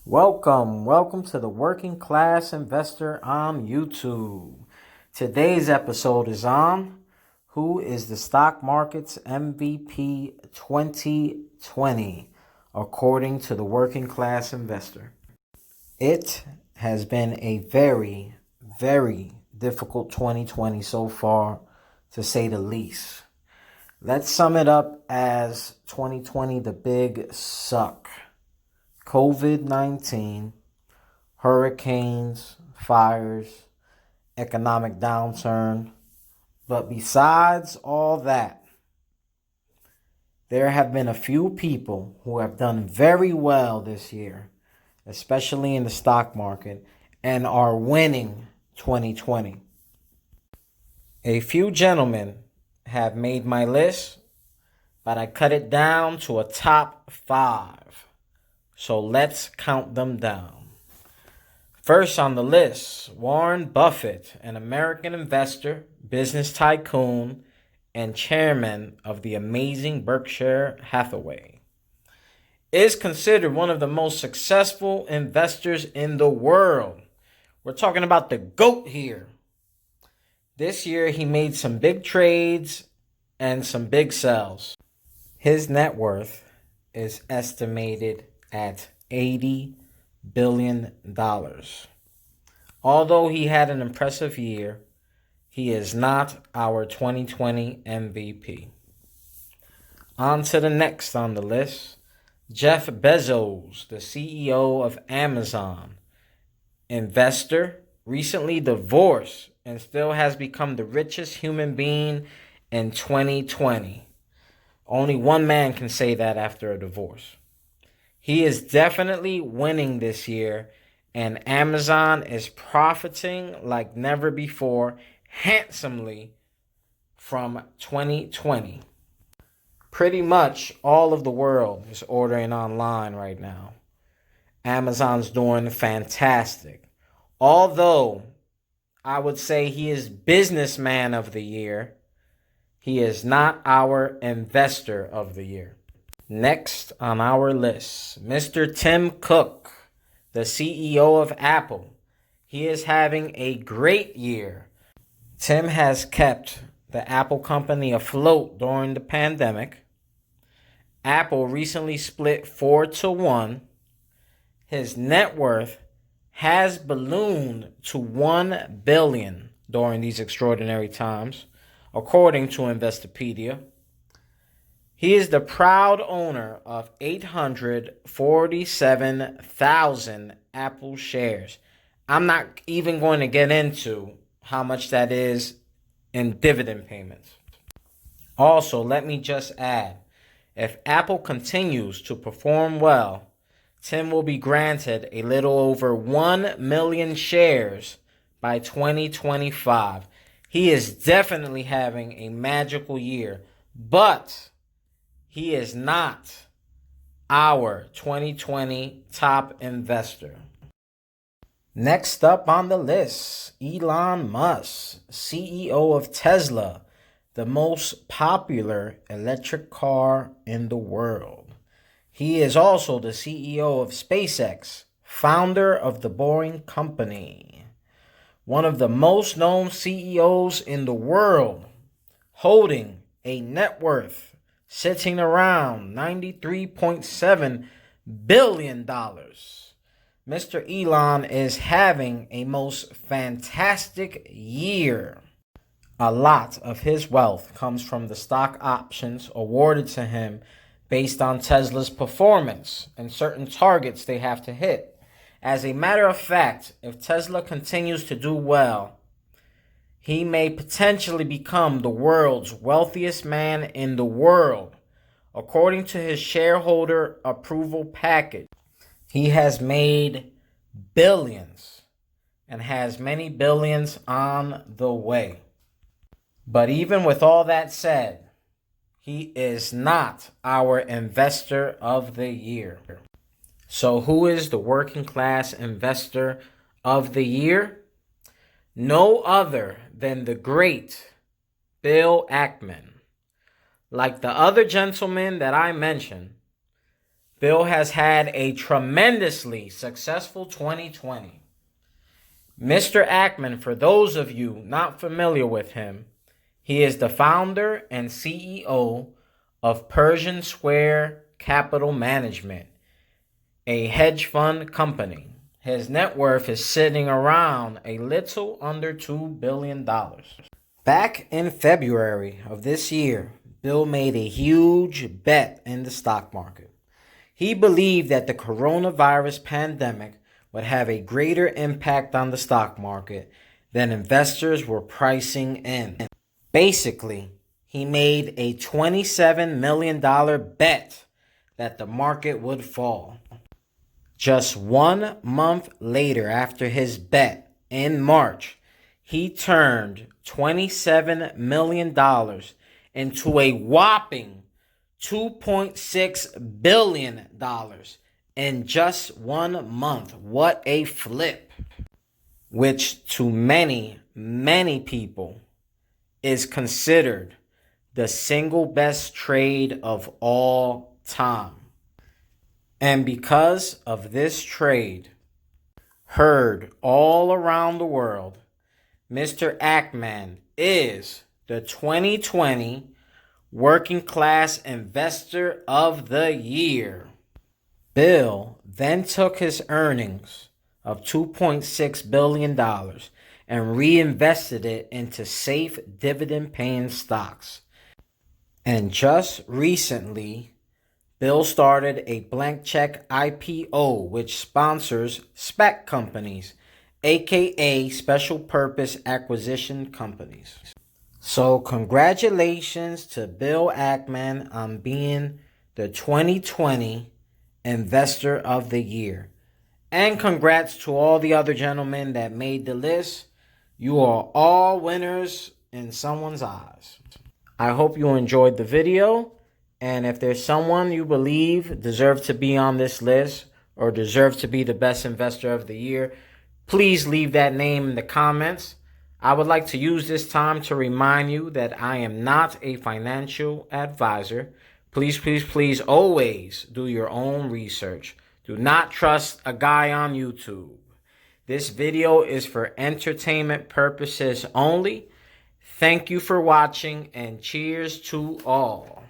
Welcome to the Working Class Investor on YouTube. Today's episode is on who is the stock market's MVP 2020, according to the Working Class Investor. It has been a very, very difficult 2020 so far, to say the least. Let's sum it up as 2020 the big suck. COVID-19, hurricanes, fires, economic downturn. But besides all that, there have been a few people who have done very well this year, especially in the stock market, and are winning 2020. A few gentlemen have made my list, but I cut it down to a top 5. So let's count them down. First on the list, Warren Buffett, an American investor, business tycoon, and chairman of the amazing Berkshire Hathaway, is considered one of the most successful investors in the world. We're talking about the GOAT here. This year, he made some big trades and some big sells. His net worth is estimated at $80 billion. Although he had an impressive year, he is not our 2020 MVP. On to the next on the list, Jeff Bezos, the CEO of Amazon. Investor, recently divorced, and still has become the richest human being in 2020. Only one man can say that after a divorce. He is definitely winning this year, and Amazon is profiting like never before, handsomely from 2020. Pretty much all of the world is ordering online right now. Amazon's doing fantastic. Although I would say he is businessman of the year, he is not our investor of the year. Next on our list, Mr. Tim Cook, the CEO of Apple. He is having a great year. Tim has kept the Apple company afloat during the pandemic. Apple recently split 4-1. His net worth has ballooned to $1 billion during these extraordinary times, according to Investopedia. He is the proud owner of 847,000 Apple shares. I'm not even going to get into how much that is in dividend payments. Also, let me just add, if Apple continues to perform well, Tim will be granted a little over 1 million shares by 2025. He is definitely having a magical year, but he is not our 2020 top investor. Next up on the list, Elon Musk, CEO of Tesla, the most popular electric car in the world. He is also the CEO of SpaceX, founder of the Boring Company, one of the most known CEOs in the world, holding a net worth sitting around $93.7 billion. Mr. Elon is having a most fantastic year. A lot of his wealth comes from the stock options awarded to him based on Tesla's performance and certain targets they have to hit. As a matter of fact, if Tesla continues to do well, he may potentially become the world's wealthiest man in the world, according to his shareholder approval package. He has made billions and has many billions on the way. But even with all that said, he is not our investor of the year. So who is the working class investor of the year? No other than the great Bill Ackman. Like the other gentlemen that I mentioned, Bill has had a tremendously successful 2020. Mr. Ackman, for those of you not familiar with him, he is the founder and CEO of Pershing Square Capital Management, a hedge fund company. His net worth is sitting around a little under $2 billion. Back in February of this year, Bill made a huge bet in the stock market. He believed that the coronavirus pandemic would have a greater impact on the stock market than investors were pricing in. Basically, he made a $27 million bet that the market would fall. Just 1 month later after his bet, in March, he turned $27 million into a whopping $2.6 billion in just 1 month. What a flip. Which to many, many people is considered the single best trade of all time. And because of this trade, heard all around the world, Mr. Ackman is the 2020 Working Class Investor of the Year. Bill then took his earnings of $2.6 billion and reinvested it into safe dividend-paying stocks. And just recently, Bill started a blank check IPO, which sponsors SPAC companies, aka Special Purpose Acquisition Companies. So congratulations to Bill Ackman on being the 2020 Investor of the Year. And congrats to all the other gentlemen that made the list. You are all winners in someone's eyes. I hope you enjoyed the video. And if there's someone you believe deserves to be on this list or deserves to be the best investor of the year, please leave that name in the comments. I would like to use this time to remind you that I am not a financial advisor. Please, please, please always do your own research. Do not trust a guy on YouTube. This video is for entertainment purposes only. Thank you for watching and cheers to all.